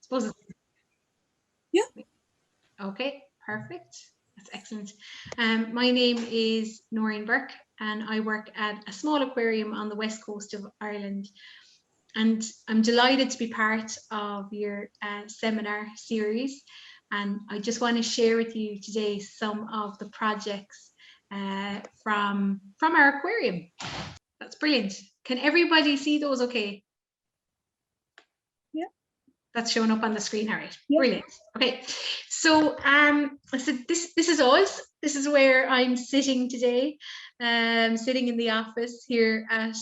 suppose it's... Yeah. Okay, perfect. That's excellent. My name is Noirin Burke, and I work at a small aquarium on the west coast of Ireland. And I'm delighted to be part of your seminar series. And I just want to share with you today some of the projects from our aquarium. That's brilliant. Can everybody see those okay? Yeah. That's showing up on the screen, all right. Yeah. Brilliant. Okay, so this is us. This is where I'm sitting today, sitting in the office here at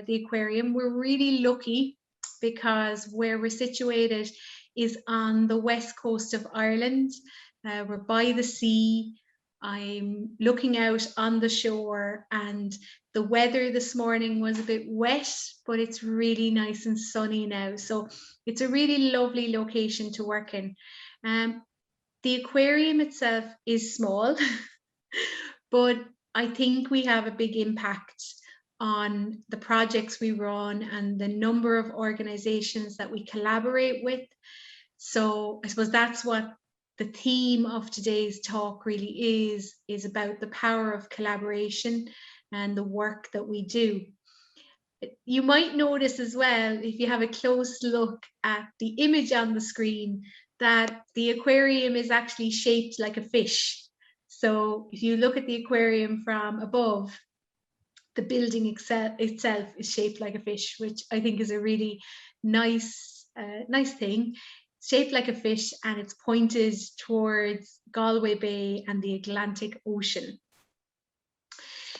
the aquarium. We're really lucky because where we're situated is on the west coast of Ireland. We're by the sea. I'm looking out on the shore, and the weather this morning was a bit wet, but it's really nice and sunny now. So it's a really lovely location to work in. The aquarium itself is small, but I think we have a big impact on the projects we run and the number of organizations that we collaborate with. So I suppose that's what the theme of today's talk really is about the power of collaboration and the work that we do. You might notice as well, if you have a close look at the image on the screen, that the aquarium is actually shaped like a fish. So if you look at the aquarium from above, the building itself is shaped like a fish, which I think is a really nice thing. It's shaped like a fish, and it's pointed towards Galway Bay and the Atlantic Ocean.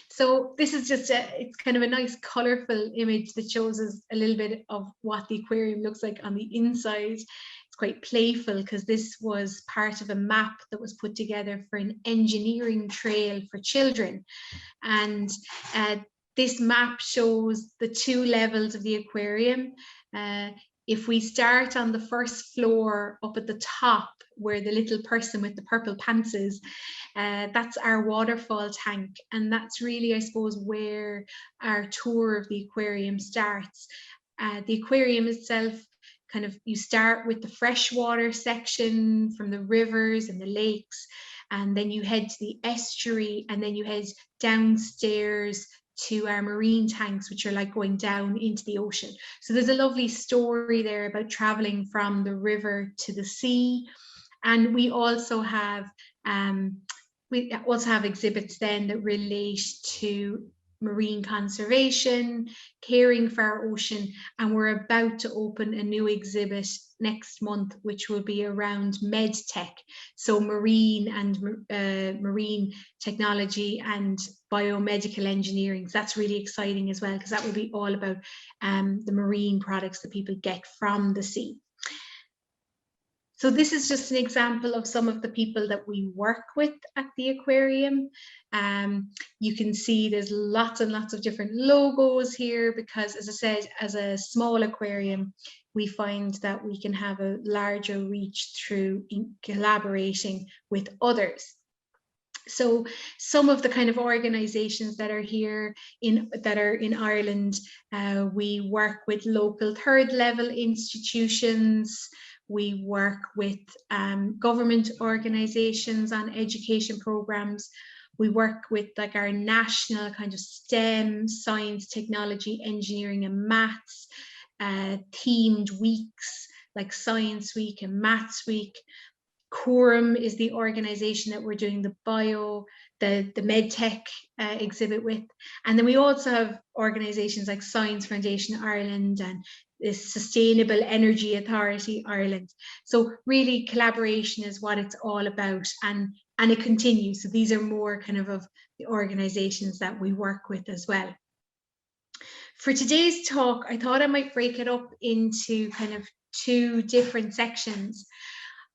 So this is just it's kind of a nice colorful image that shows us a little bit of what the aquarium looks like on the inside. It's quite playful because this was part of a map that was put together for an engineering trail for children. And this map shows the 2 levels of the aquarium. If we start on the first floor up at the top, where the little person with the purple pants is, that's our waterfall tank. And that's really, I suppose, where our tour of the aquarium starts. The aquarium itself, kind of, you start with the freshwater section from the rivers and the lakes, and then you head to the estuary, and then you head downstairs to our marine tanks, which are like going down into the ocean. So there's a lovely story there about traveling from the river to the sea. And we also have exhibits then that relate to marine conservation, caring for our ocean, and we're about to open a new exhibit next month, which will be around medtech, so marine and marine technology and biomedical engineering. So that's really exciting as well, because that will be all about the marine products that people get from the sea. So this is just an example of some of the people that we work with at the aquarium. You can see there's lots and lots of different logos here because, as I said, as a small aquarium, we find that we can have a larger reach through collaborating with others. So some of the kind of organizations that are here in Ireland, we work with local third level institutions. We work with government organizations on education programs. We work with like our national kind of STEM, science, technology, engineering and maths, themed weeks like Science Week and Maths Week. Quorum is the organization that we're doing the medtech exhibit with. And then we also have organizations like Science Foundation Ireland and the Sustainable Energy Authority Ireland. So really collaboration is what it's all about, and it continues. So these are more kind of the organizations that we work with as well. For today's talk, I thought I might break it up into kind of 2 different sections.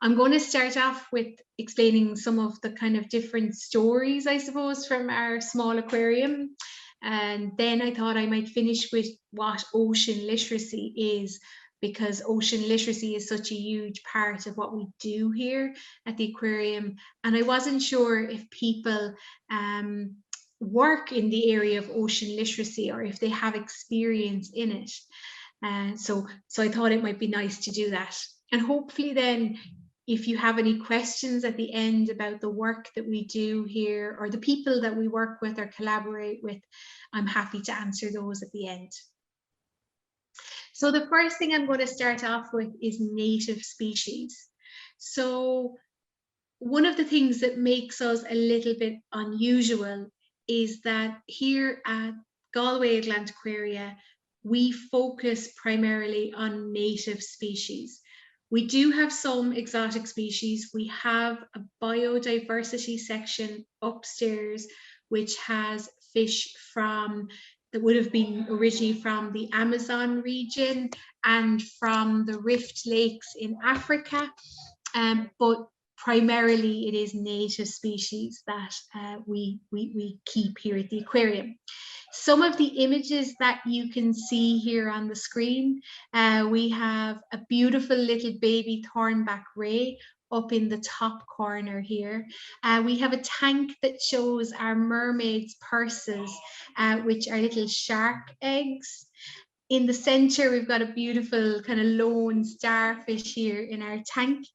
I'm going to start off with explaining some of the kind of different stories, I suppose, from our small aquarium. And then I thought I might finish with what ocean literacy is, because ocean literacy is such a huge part of what we do here at the aquarium. And I wasn't sure if people work in the area of ocean literacy or if they have experience in it. So I thought it might be nice to do that. And hopefully then, if you have any questions at the end about the work that we do here or the people that we work with or collaborate with, I'm happy to answer those at the end. So the first thing I'm going to start off with is native species. So one of the things that makes us a little bit unusual is that here at Galway Atlantaquaria, we focus primarily on native species. We do have some exotic species. We have a biodiversity section upstairs, which has fish that would have been originally from the Amazon region and from the Rift Lakes in Africa. But primarily it is native species that we keep here at the aquarium. Some of the images that you can see here on the screen, we have a beautiful little baby thornback ray up in the top corner here. We have a tank that shows our mermaids' purses, which are little shark eggs. In the center, we've got a beautiful kind of lone starfish here in our tank.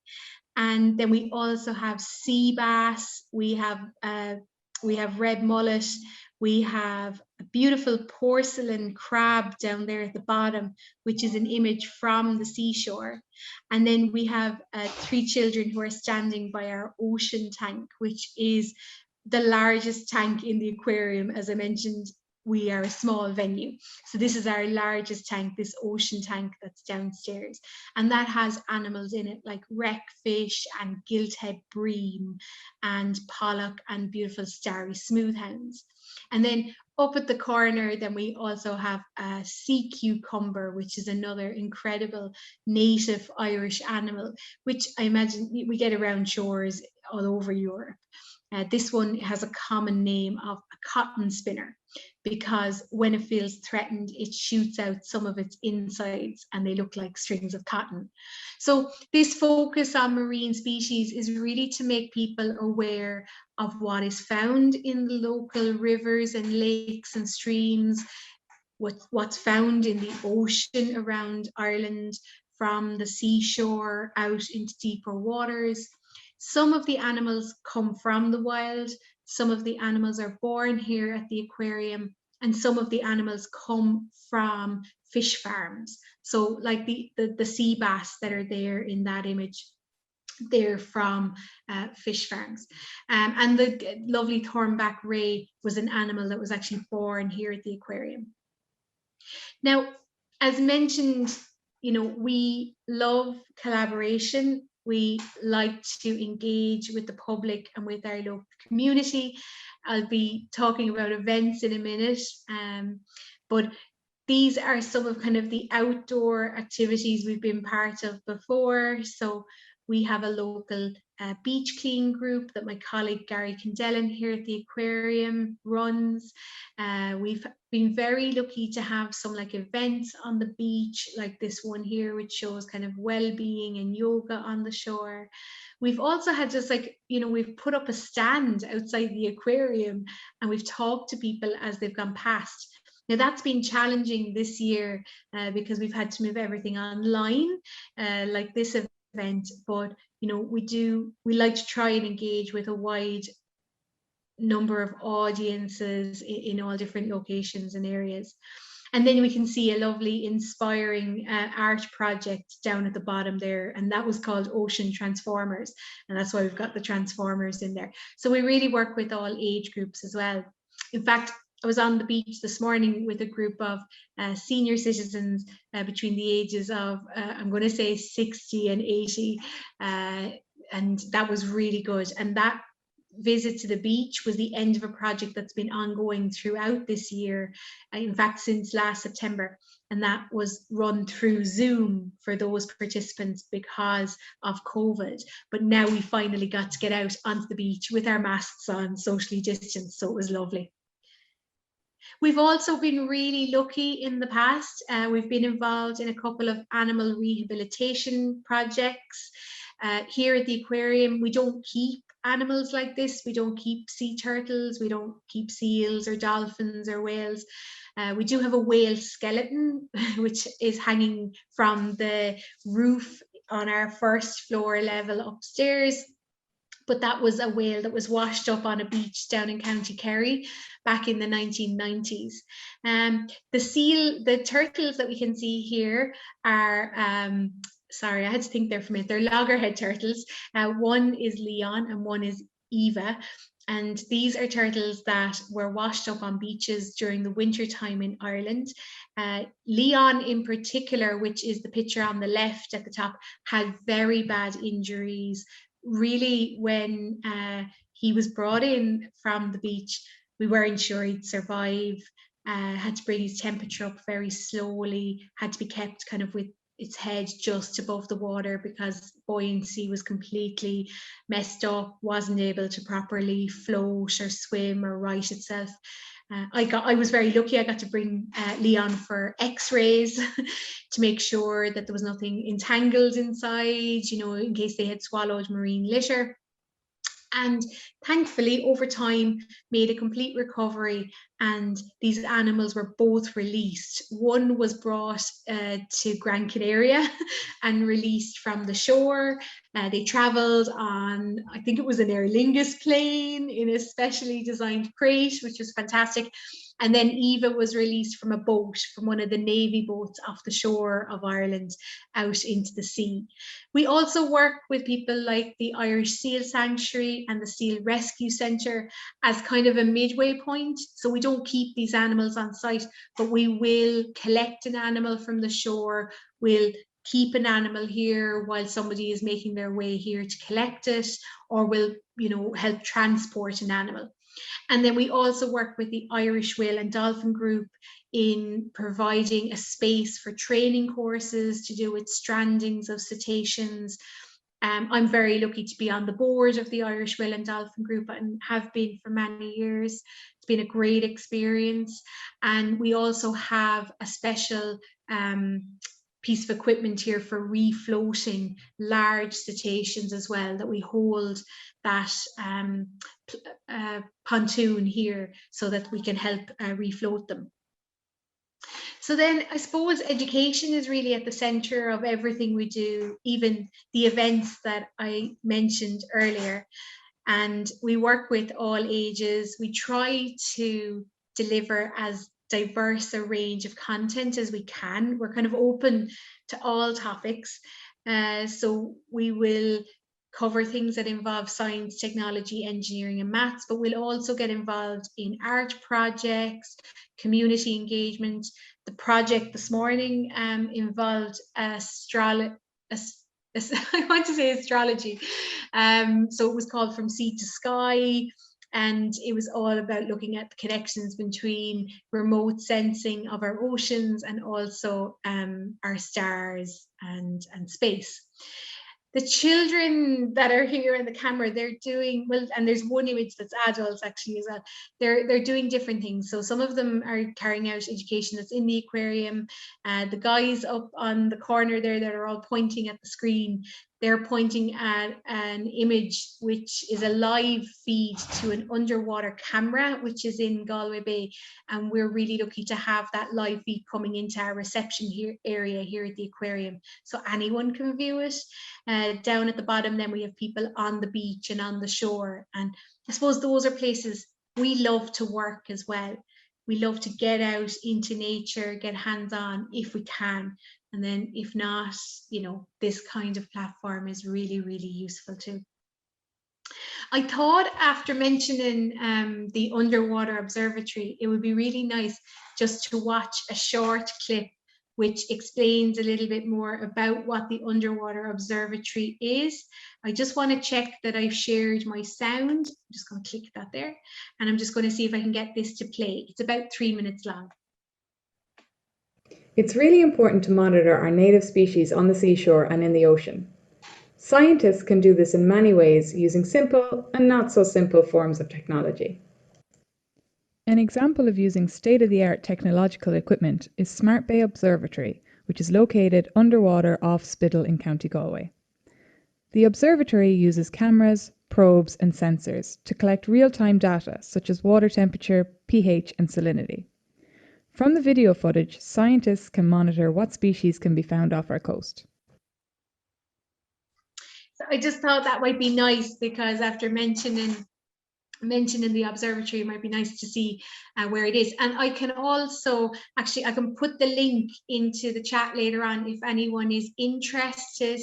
And then we also have sea bass, we have red mullet, we have a beautiful porcelain crab down there at the bottom, which is an image from the seashore. And then we have 3 children who are standing by our ocean tank, which is the largest tank in the aquarium. As I mentioned, we are a small venue. So this is our largest tank, this ocean tank that's downstairs. And that has animals in it like wreckfish and gilthead bream and pollock and beautiful starry smoothhounds. And then up at the corner, then we also have a sea cucumber, which is another incredible native Irish animal, which I imagine we get around shores all over Europe. This one has a common name of a cotton spinner, because when it feels threatened, it shoots out some of its insides and they look like strings of cotton. So this focus on marine species is really to make people aware of what is found in the local rivers and lakes and streams, what's found in the ocean around Ireland, from the seashore out into deeper waters. Some of the animals come from the wild, some of the animals are born here at the aquarium, and some of the animals come from fish farms. So like the sea bass that are there in that image, they're from fish farms. And the lovely thornback ray was an animal that was actually born here at the aquarium. Now, as mentioned, we love collaboration. We like to engage with the public and with our local community. I'll be talking about events in a minute, but these are some of kind of the outdoor activities we've been part of before. So we have a local beach clean group that my colleague Gary Kendellen here at the aquarium runs. We've been very lucky to have some like events on the beach, like this one here, which shows kind of well-being and yoga on the shore. We've also had just like, we've put up a stand outside the aquarium and we've talked to people as they've gone past. Now that's been challenging this year because we've had to move everything online, like this event, but we like to try and engage with a wide number of audiences in all different locations and areas. And then we can see a lovely inspiring art project down at the bottom there, and that was called Ocean Transformers, and that's why we've got the Transformers in there. So we really work with all age groups as well. In fact, I was on the beach this morning with a group of senior citizens between the ages of, I'm going to say 60 and 80, and that was really good. And that visit to the beach was the end of a project that's been ongoing throughout this year, in fact since last September, and that was run through Zoom for those participants because of COVID. But now we finally got to get out onto the beach with our masks on, socially distanced, so it was lovely. We've also been really lucky in the past. We've been involved in a couple of animal rehabilitation projects. Here at the aquarium, we don't keep animals like this. We don't keep sea turtles, we don't keep seals or dolphins or whales. We do have a whale skeleton, which is hanging from the roof on our first floor level upstairs. But that was a whale that was washed up on a beach down in County Kerry back in the 1990s. The turtles that we can see here are, sorry, I had to think there for a minute. They're loggerhead turtles. One is Leon and one is Eva. And these are turtles that were washed up on beaches during the winter time in Ireland. Leon in particular, which is the picture on the left at the top, had very bad injuries. Really, when he was brought in from the beach, we weren't sure he'd survive. Had to bring his temperature up very slowly, had to be kept kind of with its head just above the water because buoyancy was completely messed up, wasn't able to properly float or swim or right itself. I was very lucky. I got to bring Leon for x-rays to make sure that there was nothing entangled inside, you know, in case they had swallowed marine litter. And thankfully, over time, made a complete recovery, and these animals were both released. One was brought to Gran Canaria and released from the shore. They travelled on, I think it was an Aer Lingus plane in a specially designed crate, which was fantastic. And then Eva was released from a boat, from one of the Navy boats off the shore of Ireland out into the sea. We also work with people like the Irish Seal Sanctuary and the Seal Rescue Centre as kind of a midway point. So we don't keep these animals on site, but we will collect an animal from the shore, we'll keep an animal here while somebody is making their way here to collect it, or will, you know, help transport an animal. And then we also work with the Irish Whale and Dolphin Group in providing a space for training courses to do with strandings of cetaceans. I'm very lucky to be on the board of the Irish Whale and Dolphin Group and have been for many years. It's been a great experience. And we also have a special piece of equipment here for refloating large cetaceans as well, that we hold that pontoon here so that we can help refloat them. So then I suppose education is really at the center of everything we do, even the events that I mentioned earlier. And we work with all ages. We try to deliver as diverse a range of content as we can. We're kind of open to all topics. So we will cover things that involve science, technology, engineering, and maths, but we'll also get involved in art projects, community engagement. The project this morning involved I want to say astrology. So it was called From Sea to Sky, and it was all about looking at the connections between remote sensing of our oceans and also our stars and space. The children that are here in the camera, they're doing well, and there's one image that's adults actually as well. They're doing different things. So some of them are carrying out education that's in the aquarium. The guys up on the corner there that are all pointing at the screen, they're pointing at an image which is a live feed to an underwater camera, which is in Galway Bay. And we're really lucky to have that live feed coming into our reception area here at the aquarium. So anyone can view it. Down at the bottom, then we have people on the beach and on the shore. And I suppose those are places we love to work as well. We love to get out into nature, get hands-on if we can. And then if not, you know, this kind of platform is really, really useful too. I thought after mentioning the underwater observatory, it would be really nice just to watch a short clip which explains a little bit more about what the underwater observatory is. I just want to check that I've shared my sound. I'm just going to click that there, and I'm just going to see if I can get this to play. It's about 3 minutes long. It's really important to monitor our native species on the seashore and in the ocean. Scientists can do this in many ways using simple and not so simple forms of technology. An example of using state-of-the-art technological equipment is Smart Bay Observatory, which is located underwater off Spittal in County Galway. The observatory uses cameras, probes and sensors to collect real-time data such as water temperature, pH and salinity. From the video footage, scientists can monitor what species can be found off our coast. I just thought that might be nice, because after mentioning the observatory, it might be nice to see where it is. And I can also, actually, I can put the link into the chat later on if anyone is interested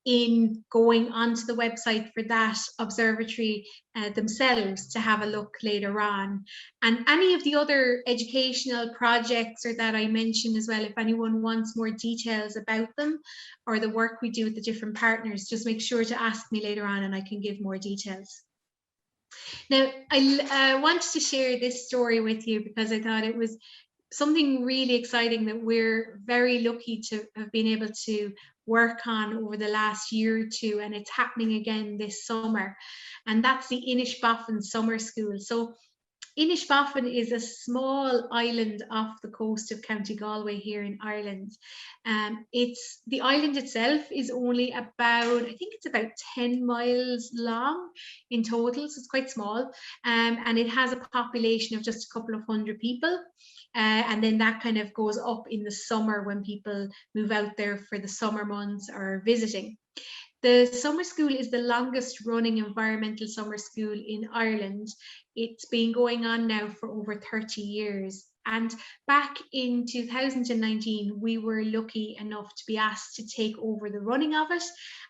in going onto the website for that observatory themselves to have a look later on. And any of the other educational projects or that I mentioned as well, if anyone wants more details about them or the work we do with the different partners, just make sure to ask me later on and I can give more details. Now, I wanted to share this story with you because I thought it was something really exciting that we're very lucky to have been able to work on over the last year or two, and it's happening again this summer, and that's the Inishbofin Summer School. So Inishbofin is a small island off the coast of County Galway here in Ireland. It's the island itself is only about, I think it's about 10 miles long in total, so it's quite small, and it has a population of just a couple of hundred people. And then that kind of goes up in the summer when people move out there for the summer months or visiting. The summer school is the longest running environmental summer school in Ireland. It's been going on now for over 30 years. And back in 2019, we were lucky enough to be asked to take over the running of it,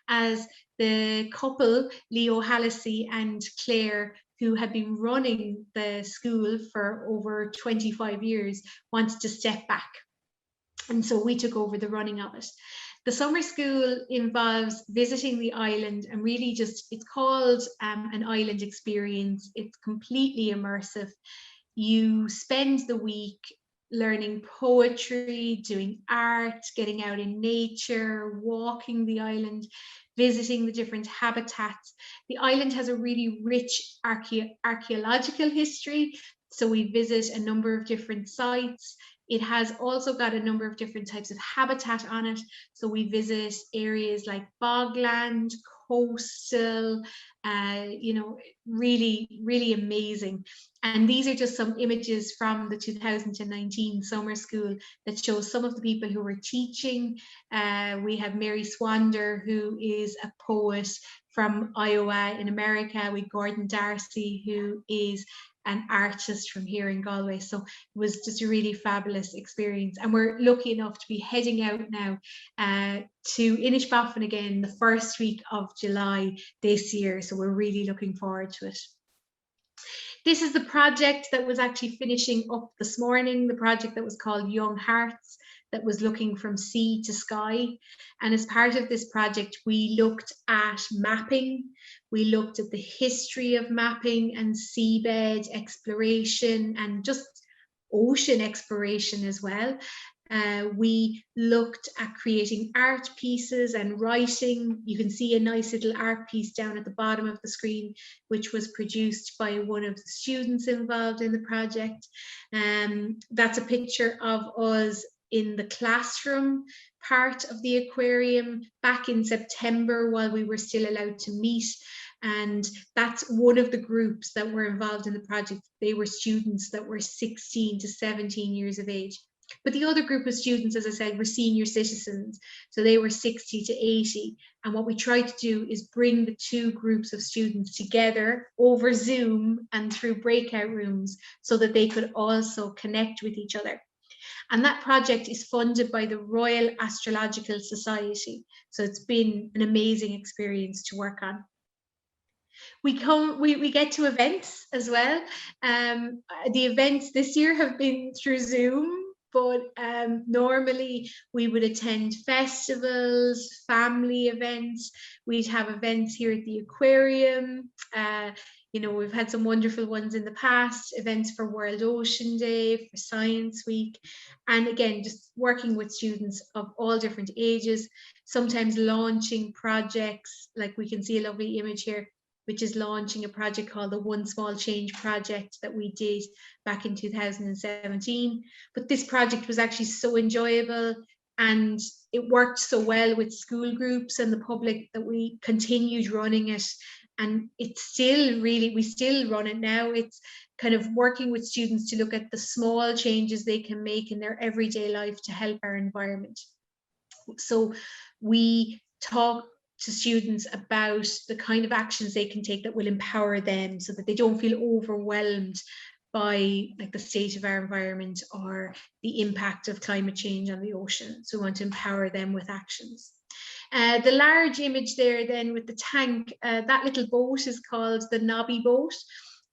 as the couple, Leo Hallisey and Claire, who had been running the school for over 25 years, wanted to step back. And so we took over the running of it. The summer school involves visiting the island and really just, it's called an island experience. It's completely immersive. You spend the week learning poetry, doing art, getting out in nature, walking the island, visiting the different habitats. The island has a really rich archaeological history, so we visit a number of different sites. It has also got a number of different types of habitat on it. So we visit areas like bogland, coastal, you know, really, really amazing. And these are just some images from the 2019 summer school that shows some of the people who were teaching. We have Mary Swander, who is a poet from Iowa in America. We Gordon Darcy, who is an artist from here in Galway. So it was just a really fabulous experience. And we're lucky enough to be heading out now to Inishbofin again the first week of July this year. So we're really looking forward to it. This is the project that was actually finishing up this morning, the project that was called Young Hearts, that was looking from sea to sky. And as part of this project, we looked at mapping. We looked at the history of mapping and seabed exploration and just ocean exploration as well. We looked at creating art pieces and writing. You can see a nice little art piece down at the bottom of the screen, which was produced by one of the students involved in the project. That's a picture of us in the classroom part of the aquarium back in September while we were still allowed to meet. And that's one of the groups that were involved in the project. They were students that were 16 to 17 years of age. But the other group of students, as I said, were senior citizens. So they were 60 to 80. And what we tried to do is bring the two groups of students together over Zoom and through breakout rooms so that they could also connect with each other. And that project is funded by the Royal Astrological Society. So it's been an amazing experience to work on. We get to events as well. The events this year have been through Zoom, but normally we would attend festivals, family events. We'd have events here at the aquarium. You know, we've had some wonderful ones in the past, events for World Ocean Day, for Science Week. And again, just working with students of all different ages, sometimes launching projects, like we can see a lovely image here, which is launching a project called the One Small Change project that we did back in 2017. But this project was actually so enjoyable and it worked so well with school groups and the public that we continued running it. And it's still really, we still run it now. It's kind of working with students to look at the small changes they can make in their everyday life to help our environment. So we talk to students about the kind of actions they can take that will empower them, so that they don't feel overwhelmed by like the state of our environment or the impact of climate change on the ocean. So we want to empower them with actions. The large image there then with the tank, that little boat is called the Nobby boat,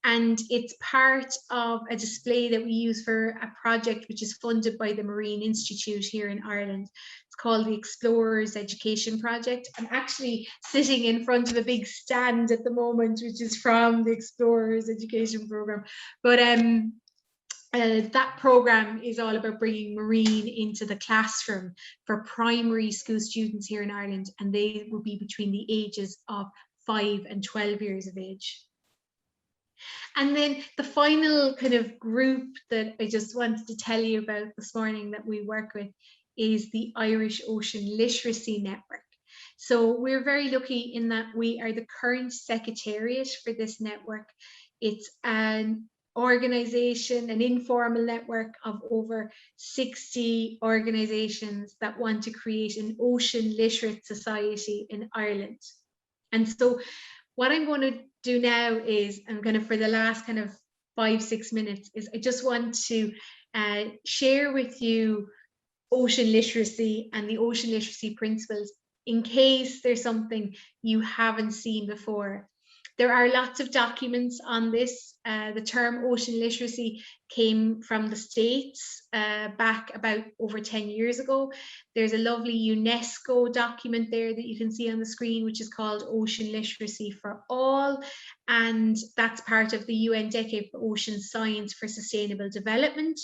and it's part of a display that we use for a project which is funded by the Marine Institute here in Ireland. It's called the Explorers Education Project. I'm actually sitting in front of a big stand at the moment, which is from the Explorers Education Programme. But that programme is all about bringing marine into the classroom for primary school students here in Ireland, and they will be between the ages of 5 and 12 years of age. And then the final kind of group that I just wanted to tell you about this morning that we work with is the Irish Ocean Literacy Network. So we're very lucky in that we are the current secretariat for this network. It's an organisation, an informal network of over 60 organisations that want to create an ocean literate society in Ireland. And so what I'm going to do now is, I'm going to, for the last kind of 5-6 minutes, is I just want to share with you ocean literacy and the ocean literacy principles, in case there's something you haven't seen before. There are lots of documents on this. The term ocean literacy came from the States back about over 10 years ago. There's a lovely UNESCO document there that you can see on the screen, which is called Ocean Literacy for All. And that's part of the UN Decade for Ocean Science for Sustainable Development.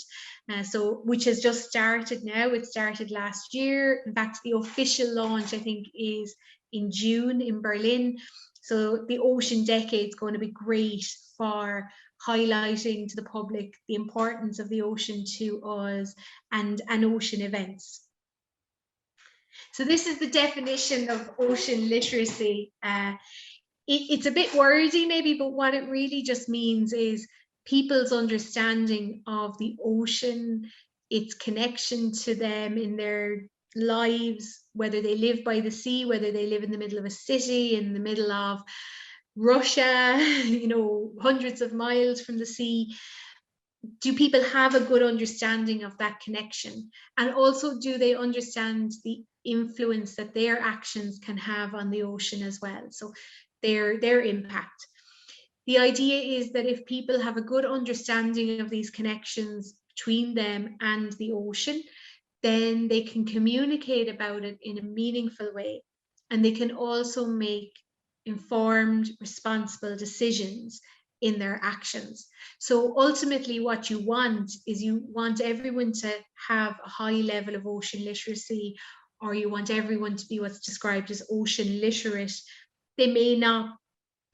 Which has just started now. It started last year. In fact, the official launch, I think, is in June in Berlin. So the Ocean Decade is going to be great for highlighting to the public the importance of the ocean to us and ocean events. So this is the definition of ocean literacy. It's a bit wordy maybe, but what it really just means is people's understanding of the ocean, its connection to them in their lives, whether they live by the sea, whether they live in the middle of a city, in the middle of Russia, you know, hundreds of miles from the sea. Do people have a good understanding of that connection? And also, do they understand the influence that their actions can have on the ocean as well? So their impact. The idea is that if people have a good understanding of these connections between them and the ocean, then they can communicate about it in a meaningful way, and they can also make informed, responsible decisions in their actions. So ultimately what you want is, you want everyone to have a high level of ocean literacy, or you want everyone to be what's described as ocean literate. They may not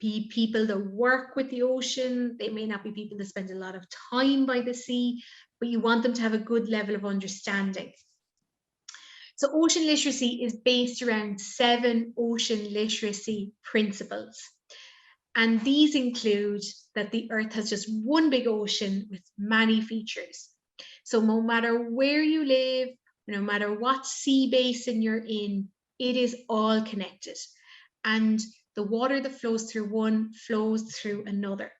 be people that work with the ocean, they may not be people that spend a lot of time by the sea, but you want them to have a good level of understanding. So ocean literacy is based around 7 ocean literacy principles. And these include that the Earth has just one big ocean with many features. So no matter where you live, no matter what sea basin you're in, it is all connected. And the water that flows through one flows through another.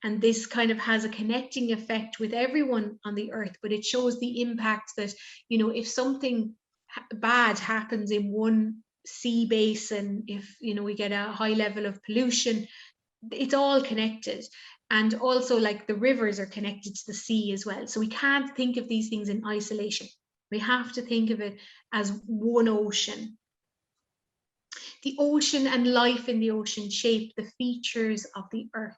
And this kind of has a connecting effect with everyone on the Earth, but it shows the impact that, you know, if something bad happens in one sea basin, if, you know, we get a high level of pollution, it's all connected. And also, like, the rivers are connected to the sea as well. So we can't think of these things in isolation. We have to think of it as one ocean. The ocean and life in the ocean shape the features of the Earth.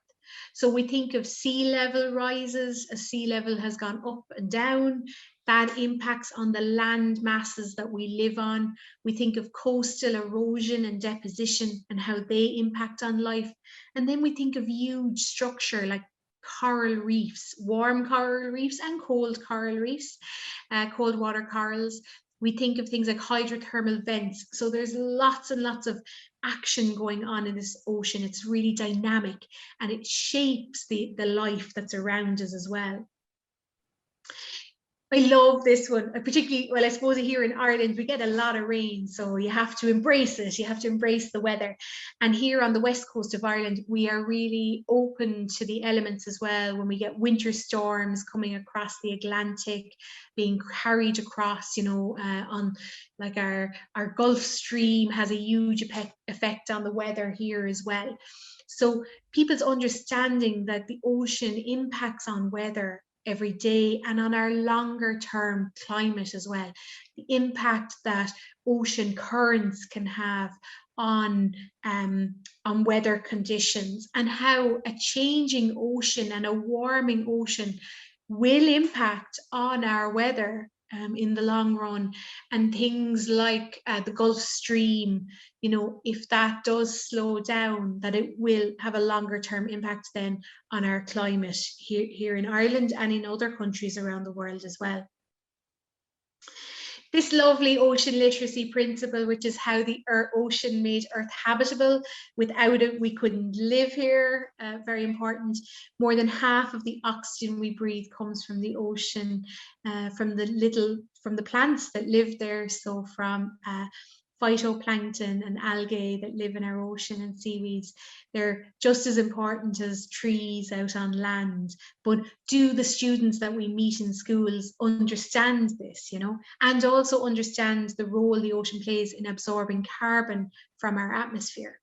So we think of sea level rises, as sea level has gone up and down. That impacts on the land masses that we live on. We think of coastal erosion and deposition and how they impact on life. And then we think of huge structure like coral reefs, warm coral reefs and cold coral reefs, cold water corals. We think of things like hydrothermal vents. So there's lots and lots of action going on in this ocean. It's really dynamic and it shapes the life that's around us as well. I love this one, particularly, well, I suppose here in Ireland, we get a lot of rain, so you have to embrace it. You have to embrace the weather. And here on the west coast of Ireland, we are really open to the elements as well. When we get winter storms coming across the Atlantic, being carried across, you know, on like our Gulf Stream has a huge effect on the weather here as well. So people's understanding that the ocean impacts on weather every day and on our longer term climate as well, the impact that ocean currents can have on weather conditions, and how a changing ocean and a warming ocean will impact on our weather in the long run. And things like the Gulf Stream, you know, if that does slow down, that it will have a longer term impact then on our climate here in Ireland and in other countries around the world as well. This lovely ocean literacy principle, which is how the ocean made Earth habitable. Without it, we couldn't live here. Very important. More than half of the oxygen we breathe comes from the ocean, from the plants that live there. So from phytoplankton and algae that live in our ocean, and seaweeds. They're just as important as trees out on land. But do the students that we meet in schools understand this, you know, and also understand the role the ocean plays in absorbing carbon from our atmosphere?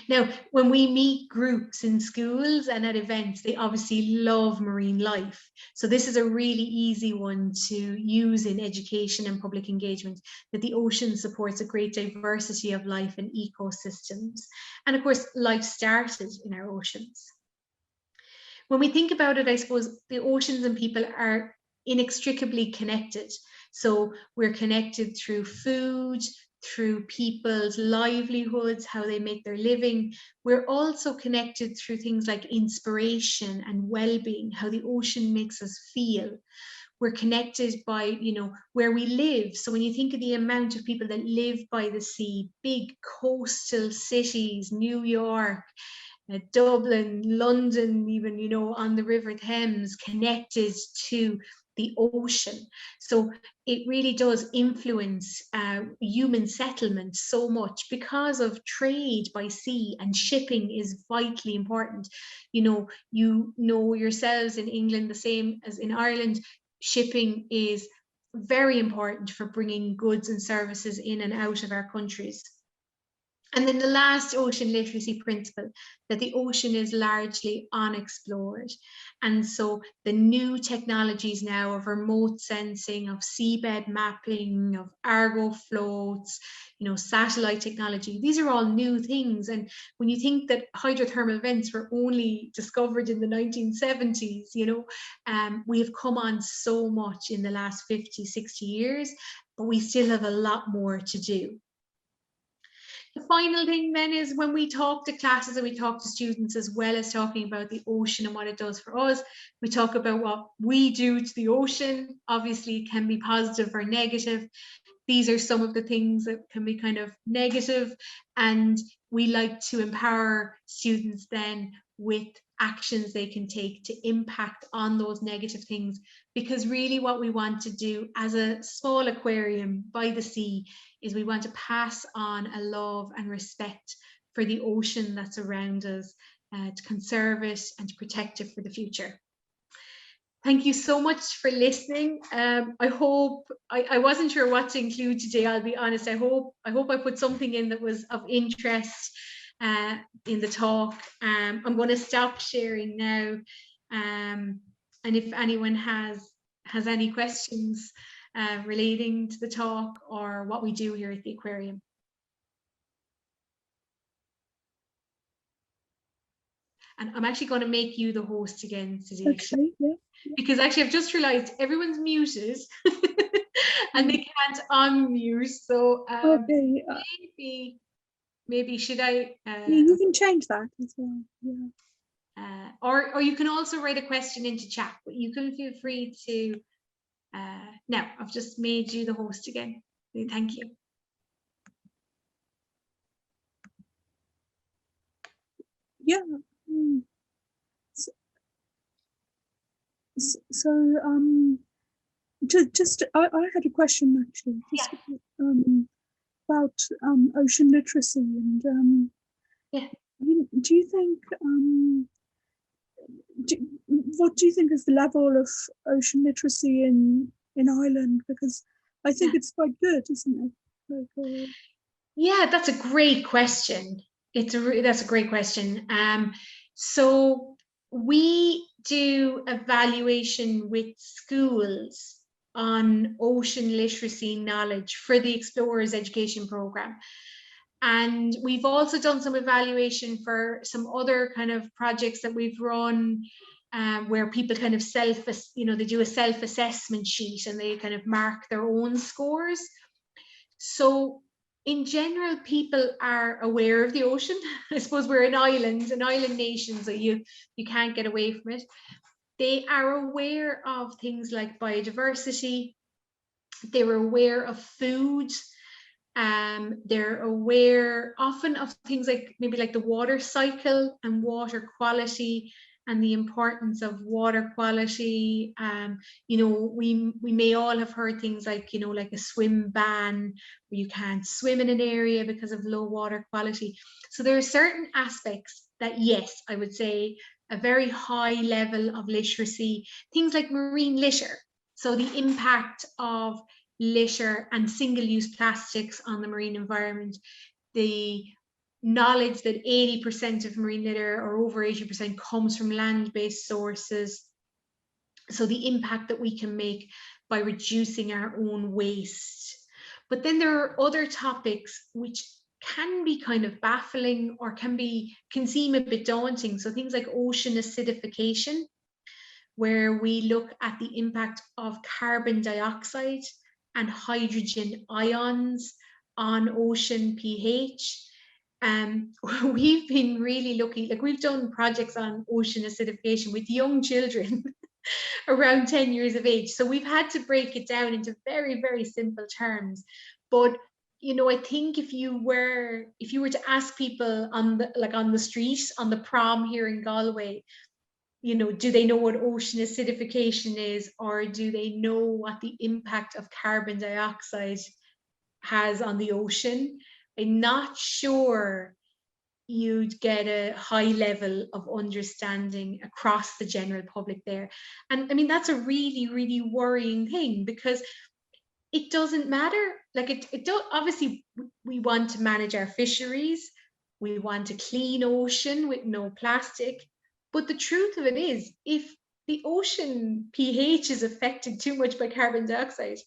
Now, when we meet groups in schools and at events, they obviously love marine life. So this is a really easy one to use in education and public engagement, that the ocean supports a great diversity of life and ecosystems. And of course, life started in our oceans. When we think about it, I suppose the oceans and people are inextricably connected. So we're connected through food, through people's livelihoods, how they make their living. We're also connected through things like inspiration and well-being, how the ocean makes us feel. We're connected by, you know, where we live. So when you think of the amount of people that live by the sea, big coastal cities, New York, Dublin, London, even, you know, on the River Thames, connected to the ocean. So it really does influence human settlement so much because of trade by sea, and shipping is vitally important. You know yourselves in England, the same as in Ireland, shipping is very important for bringing goods and services in and out of our countries. And then the last ocean literacy principle, that the ocean is largely unexplored. And so the new technologies now of remote sensing, of seabed mapping, of Argo floats, you know, satellite technology, these are all new things. And when you think that hydrothermal vents were only discovered in the 1970s, you know, we have come on so much in the last 50, 60 years, but we still have a lot more to do. The final thing then is, when we talk to classes and we talk to students, as well as talking about the ocean and what it does for us, we talk about what we do to the ocean. Obviously, it can be positive or negative. These are some of the things that can be kind of negative, and we like to empower students then with actions they can take to impact on those negative things, because really what we want to do as a small aquarium by the sea is we want to pass on a love and respect for the ocean that's around us, to conserve it and to protect it for the future. Thank you so much for listening. I hope, I wasn't sure what to include today, I'll be honest. I hope I put something in that was of interest in the talk. I'm going to stop sharing now, and if anyone has any questions relating to the talk or what we do here at the aquarium. And I'm actually going to make you the host again today. Okay, yeah. Because actually I've just realized everyone's muted and they can't unmute. So Okay. maybe should I? Yeah, you can change that as well. Yeah. Or you can also write a question into chat, but you can feel free to. Now I've just made you the host again. Thank you. Yeah. So I had a question actually, just about ocean literacy, and Yeah. do you think what do you think is the level of ocean literacy in Ireland? Because I think it's quite good, isn't it? Like, yeah, that's a great question. That's a great question. So we do evaluation with schools on ocean literacy knowledge for the Explorers Education Programme. And we've also done some evaluation for some other kind of projects that we've run, where people kind of they do a self-assessment sheet and they kind of mark their own scores. So in general, people are aware of the ocean. I suppose we're an island nation, so you can't get away from it. They are aware of things like biodiversity. They're aware of food. They're aware often of things like maybe like the water cycle and water quality and the importance of water quality. We may all have heard things like, like a swim ban, where you can't swim in an area because of low water quality. So there are certain aspects that, yes, I would say a very high level of literacy, things like marine litter. So the impact of litter and single-use plastics on the marine environment, the knowledge that 80% of marine litter, or over 80%, comes from land-based sources. So the impact that we can make by reducing our own waste. But then there are other topics which can be kind of baffling or can seem a bit daunting. So things like ocean acidification, where we look at the impact of carbon dioxide and hydrogen ions on ocean pH. We've been really lucky, like we've done projects on ocean acidification with young children around 10 years of age. So we've had to break it down into very, very simple terms. But I think if you were to ask people on the street, on the prom here in Galway, do they know what ocean acidification is, or do they know what the impact of carbon dioxide has on the ocean? I'm not sure you'd get a high level of understanding across the general public there. And I mean, that's a really, really worrying thing, because it doesn't matter. Like it don't, obviously we want to manage our fisheries. We want a clean ocean with no plastic. But the truth of it is, if the ocean pH is affected too much by carbon dioxide,